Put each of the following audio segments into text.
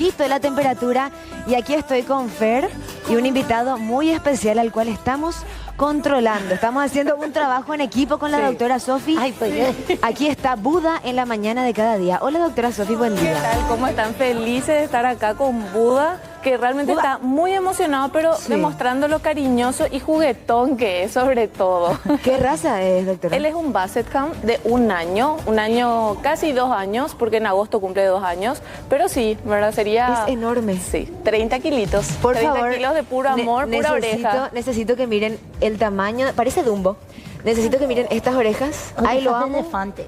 poquito la temperatura y aquí estoy con Fer y un invitado muy especial al cual estamos controlando. Estamos haciendo un trabajo en equipo con la doctora Sofi. Ay, pues, Aquí está Buda en la mañana de cada día. Hola, doctora Sofi, buen ¿Qué día. tal? ¿Cómo están? Felices de estar acá con Buda, que realmente está muy emocionado, pero demostrando lo cariñoso y juguetón que es, sobre todo. ¿Qué raza es, doctora? Él es un Basset Hound de un año, casi 2 años, porque en agosto cumple 2 años, pero sí, ¿verdad? Sería... Es enorme. Sí, 30 kilitos. Por 30 favor, kilos de puro amor, pura oreja. Necesito que miren el tamaño, parece Dumbo. Necesito que miren estas orejas. Ay, lo amo. elefante.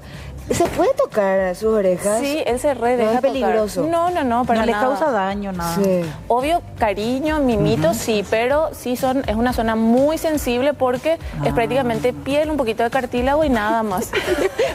¿Se puede tocar sus orejas? Sí, él se re No deja es peligroso. tocar. No, para No le nada. causa daño, nada. Sí. Obvio, cariño, mimito, sí, pero sí es una zona muy sensible porque es prácticamente piel, un poquito de cartílago y nada más.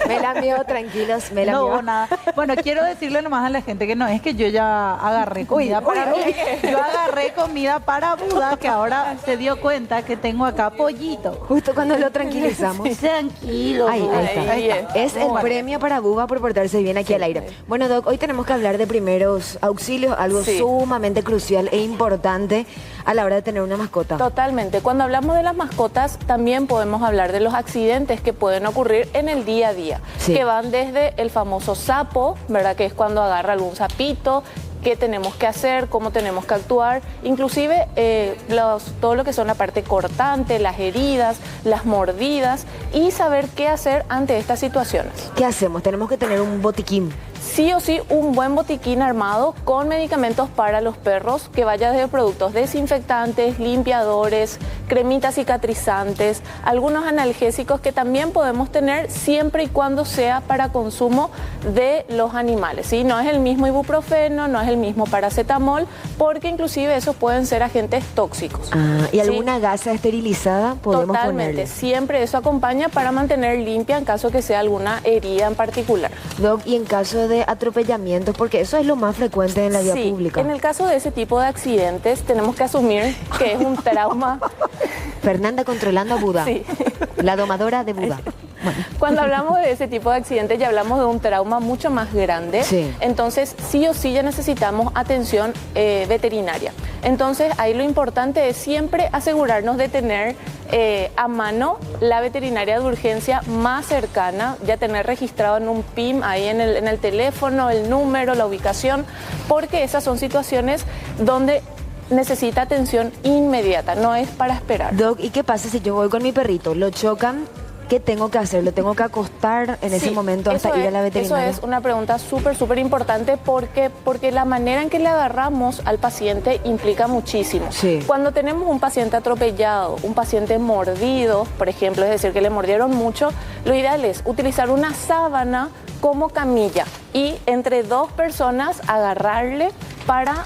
Me la mío, tranquilos, me la mío. No, nada. Bueno, quiero decirle nomás a la gente que no es que yo ya agarré comida para mí. Yo agarré comida para Buda, que ahora se dio cuenta que tengo acá pollito. Justo cuando lo tranquilizamos. Tranquilo. Ahí Buda. está. Ahí está. Es el Bueno. premio para Buba por portarse bien aquí al aire. Bueno, Doc, hoy tenemos que hablar de primeros auxilios, algo Sí. sumamente crucial e importante a la hora de tener una mascota. Totalmente. Cuando hablamos de las mascotas, también podemos hablar de los accidentes que pueden ocurrir en el día a día, Sí. que van desde el famoso sapo, ¿verdad? Que es cuando agarra algún sapito, qué tenemos que hacer, cómo tenemos que actuar, inclusive todo lo que son la parte cortante, las heridas, las mordidas y saber qué hacer ante estas situaciones. ¿Qué hacemos? Tenemos que tener un botiquín. Sí o sí, un buen botiquín armado con medicamentos para los perros que vaya desde productos desinfectantes, limpiadores, cremitas cicatrizantes, algunos analgésicos que también podemos tener siempre y cuando sea para consumo de los animales, ¿sí? No es el mismo ibuprofeno, no es el mismo paracetamol, porque inclusive esos pueden ser agentes tóxicos. ¿Y Sí. alguna gasa esterilizada podemos Totalmente, ponerle? siempre eso acompaña para mantener limpia en caso que sea alguna herida en particular. Doc, y en caso de atropellamientos, porque eso es lo más frecuente en la vía Sí, pública. en el caso de ese tipo de accidentes tenemos que asumir que es un trauma. Fernanda controlando a Buda. Sí. La domadora de Buda. Cuando hablamos de ese tipo de accidentes ya hablamos de un trauma mucho más grande. Sí. Entonces sí o sí ya necesitamos atención veterinaria. Entonces ahí lo importante es siempre asegurarnos de tener a mano la veterinaria de urgencia más cercana, ya tener registrado en un PIM ahí en el teléfono, el número, la ubicación, porque esas son situaciones donde necesita atención inmediata, no es para esperar. Doc, ¿y qué pasa si yo voy con mi perrito? ¿Lo chocan? ¿Qué tengo que hacer? ¿Lo tengo que acostar en ese Sí, momento hasta ir a la veterinaria? Eso es una pregunta súper importante porque la manera en que le agarramos al paciente implica muchísimo. Sí. Cuando tenemos un paciente atropellado, un paciente mordido, por ejemplo, es decir, que le mordieron mucho, lo ideal es utilizar una sábana como camilla y entre 2 personas agarrarle para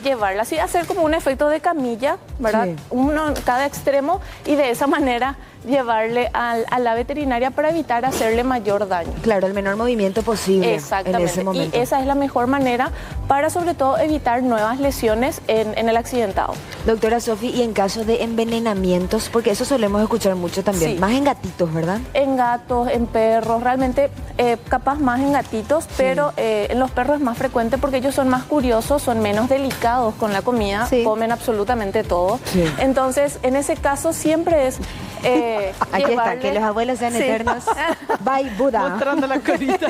llevarla así, hacer como un efecto de camilla, ¿verdad? Sí. Uno en cada extremo y de esa manera llevarle a la veterinaria para evitar hacerle mayor daño. Claro, el menor movimiento posible Exactamente. en ese momento. Y esa es la mejor manera para sobre todo evitar nuevas lesiones en el accidentado. Doctora Sofi, y en caso de envenenamientos, porque eso solemos escuchar mucho también, Sí. más en gatitos, ¿verdad? En gatos, en perros, realmente capaz más en gatitos, pero en los perros es más frecuente porque ellos son más curiosos, son menos delicados con la comida, Sí. comen absolutamente todo. Sí. Entonces, en ese caso siempre es Aquí está, llevarle- que los abuelos sean Sí. eternos. Bye, Buda. Mostrando la carita.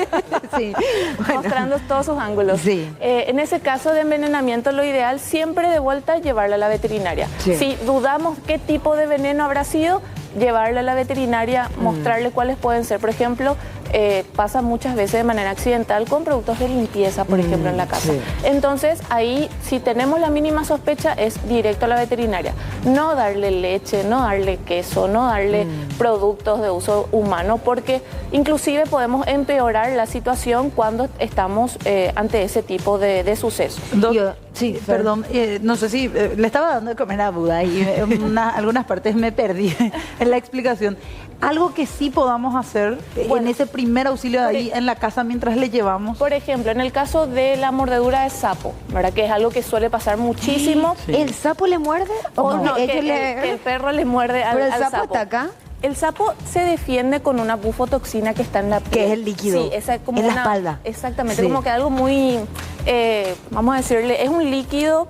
Sí. Bueno. mostrando todos sus ángulos. Sí. En ese caso de envenenamiento, lo ideal siempre de vuelta llevarla a la veterinaria. Sí. Si dudamos qué tipo de veneno habrá sido, llevarla a la veterinaria, mostrarle cuáles pueden ser. Por ejemplo, pasa muchas veces de manera accidental con productos de limpieza, por ejemplo, en la casa. sí. Entonces, ahí, si tenemos la mínima sospecha, es directo a la veterinaria. No darle leche, no darle queso, no darle productos de uso humano, porque inclusive podemos empeorar la situación cuando estamos ante ese tipo de sucesos. Doc, Yo- sí, Fer. perdón, no sé si le estaba dando de comer a Buda y algunas partes me perdí en la explicación. Algo que sí podamos hacer Bueno, en ese primer auxilio de ahí en la casa mientras le llevamos. Por ejemplo, en el caso de la mordedura de sapo, ¿verdad? Que es algo que suele pasar muchísimo. Sí. ¿El sapo le muerde? O porque no, que ellos el perro le muerde Pero el al sapo sapo. está acá. El sapo se defiende con una bufotoxina que está en la piel. Que es el líquido. Sí, esa es como en la espalda. Exactamente, Sí. como que algo muy, vamos a decirle, es un líquido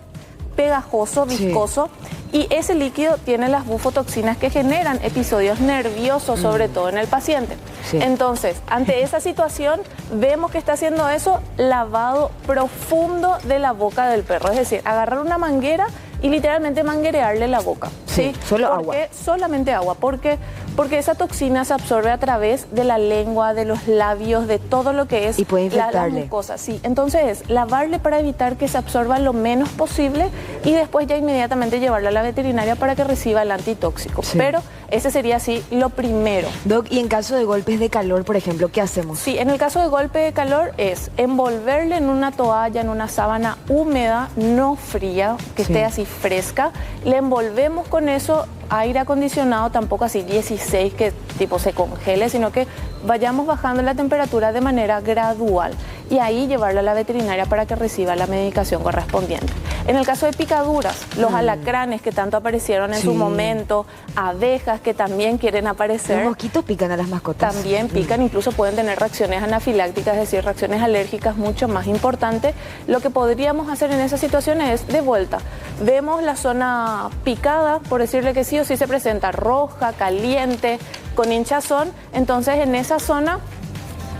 pegajoso, Sí. viscoso, y ese líquido tiene las bufotoxinas que generan episodios nerviosos, sobre todo en el paciente. Sí. Entonces, ante esa situación, vemos que está haciendo eso, lavado profundo de la boca del perro, es decir, agarrar una manguera y literalmente manguerearle la boca. Sí, solo ¿Por agua. qué? Solamente agua. ¿Por qué? Porque esa toxina se absorbe a través de la lengua, de los labios, de todo lo que es Y puede la infectarle. mucosa. Sí, entonces lavarle para evitar que se absorba lo menos posible y después ya inmediatamente llevarla a la veterinaria para que reciba el antitóxico. Sí. Pero ese sería así lo primero. Doc, y en caso de golpes de calor, por ejemplo, ¿qué hacemos? Sí, en el caso de golpe de calor es envolverle en una toalla, en una sábana húmeda, no fría, que Sí. esté así fresca. Le envolvemos con eso, aire acondicionado, tampoco así 16 que tipo se congele, sino que vayamos bajando la temperatura de manera gradual y ahí llevarlo a la veterinaria para que reciba la medicación correspondiente. En el caso de picaduras, los alacranes que tanto aparecieron en Sí. su momento, abejas que también quieren aparecer. Los mosquitos pican a las mascotas. También pican, incluso pueden tener reacciones anafilácticas, es decir, reacciones alérgicas mucho más importantes. Lo que podríamos hacer en esas situaciones es de vuelta. Vemos la zona picada, por decirle que sí o sí se presenta roja, caliente, con hinchazón. Entonces en esa zona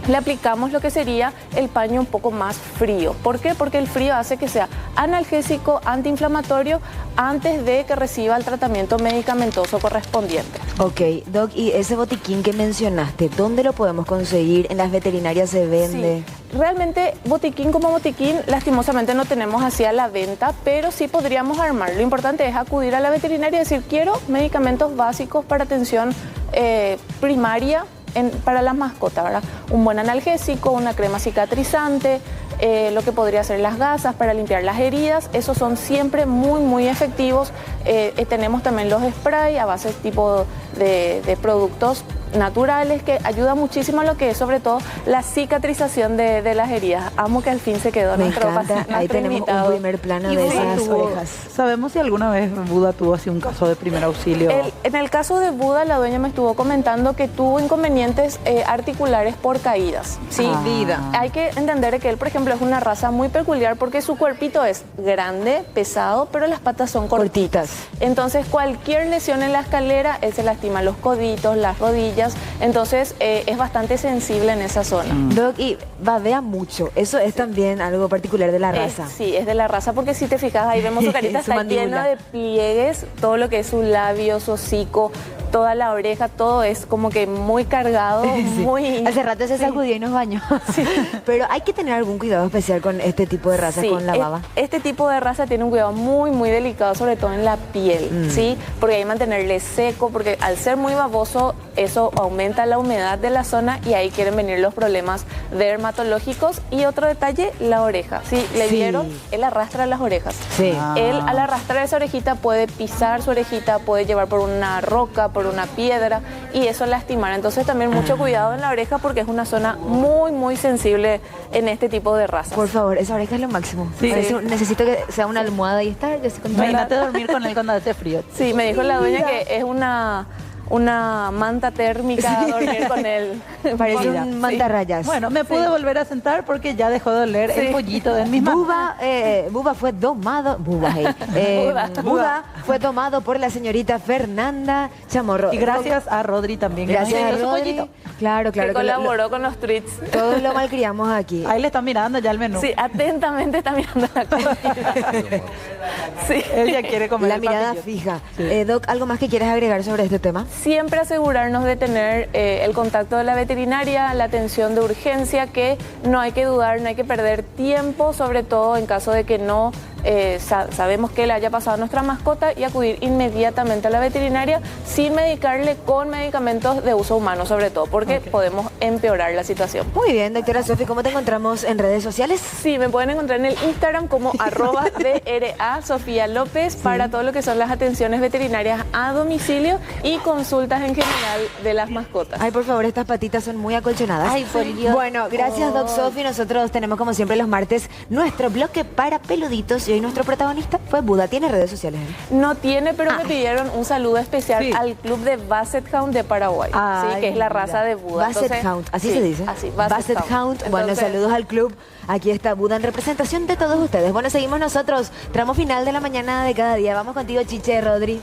le aplicamos lo que sería el paño un poco más frío. ¿Por qué? Porque el frío hace que sea analgésico, antiinflamatorio, antes de que reciba el tratamiento medicamentoso correspondiente. Ok, Doc, y ese botiquín que mencionaste, ¿dónde lo podemos conseguir? ¿En las veterinarias se vende? Sí, realmente botiquín como botiquín lastimosamente no tenemos así a la venta, pero sí podríamos armar. Lo importante es acudir a la veterinaria y decir, quiero medicamentos básicos para atención primaria para las mascotas, ¿verdad? Un buen analgésico, una crema cicatrizante, lo que podría ser las gasas para limpiar las heridas. Esos son siempre muy efectivos. Tenemos también los sprays a base tipo de productos naturales que ayudan muchísimo a lo que es sobre todo la cicatrización de las heridas. Amo que al fin se quedó Me nuestro encanta. nuestro Ahí tenemos invitado. un primer plano Y de Buda esas tuvo- orejas. ¿Sabemos si alguna vez Buda tuvo así un caso de primer auxilio? En el caso de Buda, la dueña me estuvo comentando que tuvo inconvenientes articulares por caídas. ¿Sí? Hay que entender que él, por ejemplo, es una raza muy peculiar porque su cuerpito es grande, pesado, pero las patas son cortitas. Entonces, cualquier lesión en la escalera, él se lastima los coditos, las rodillas. Entonces, es bastante sensible en esa zona. Doc, y babea mucho. Eso es también algo particular de la raza. Sí, es de la raza, porque si te fijas, ahí vemos su carita Su está mandíbula. llena de pliegues, todo lo que es su labio, su hocico, toda la oreja, todo es como que muy cargado, Sí. muy... Hace rato se Sí. sacudió y nos bañó. Pero hay que tener algún cuidado especial con este tipo de razas, Sí, con la baba. Este tipo de raza tiene un cuidado muy delicado, sobre todo en la piel, ¿sí? Porque hay que mantenerle seco, porque al ser muy baboso, eso aumenta la humedad de la zona y ahí quieren venir los problemas dermatológicos. Y otro detalle, la oreja, ¿sí? ¿Le Sí. vieron? Él arrastra las orejas. Sí. Él al arrastrar esa orejita puede pisar su orejita, puede llevar por una roca, por una piedra y eso lastimar. Entonces también mucho cuidado en la oreja porque es una zona muy sensible en este tipo de razas. Por favor, esa oreja es lo máximo. Sí. Necesito que sea una almohada y estar. Yo estoy contenta. Imagínate dormir con él cuando hace frío. Sí, me dijo la dueña que es una manta térmica dormir con él. Parece Mira, un mantarrayas. Bueno, me pude volver a sentar porque ya dejó de oler el pollito de mis manos. Buba fue domado. Buda fue tomado por la señorita Fernanda Chamorro. Y gracias a Rodri también. que nos Gracias a dio su Rodri. pollito. Claro, Que claro. colaboró con los tweets. Todos lo malcriamos aquí. Ahí le están mirando ya el menú. Sí, atentamente está mirando la comida. Sí. Él ya quiere comer La el mirada papillo. fija. Sí. Doc, ¿algo más que quieras agregar sobre este tema? Siempre asegurarnos de tener el contacto de la veterinaria, la atención de urgencia, que no hay que dudar, no hay que perder tiempo, sobre todo en caso de que no sabemos que le haya pasado a nuestra mascota y acudir inmediatamente a la veterinaria sin medicarle con medicamentos de uso humano, sobre todo, porque podemos empeorar la situación. Muy bien, doctora Sofi, ¿cómo te encontramos en redes sociales? Sí, me pueden encontrar en el Instagram como @DRA Sofía López para todo lo que son las atenciones veterinarias a domicilio y consultas en general de las mascotas. Ay, por favor, estas patitas son muy acolchonadas. Ay, por Dios. Bueno, gracias, Doc Sofi. Nosotros tenemos, como siempre, los martes nuestro bloque para peluditos. y hoy nuestro protagonista fue Buda. ¿Tiene redes sociales? No tiene, pero me pidieron un saludo especial Sí. al club de Basset Hound de Paraguay, Ay, sí, que es la mira. raza de Buda. Basset Entonces, Hound, así sí, se dice. Así, Basset Hound. Bueno, Entonces, saludos al club. Aquí está Buda en representación de todos ustedes. Bueno, seguimos nosotros. Tramo final de la mañana de cada día. Vamos contigo, Chiche, Rodri.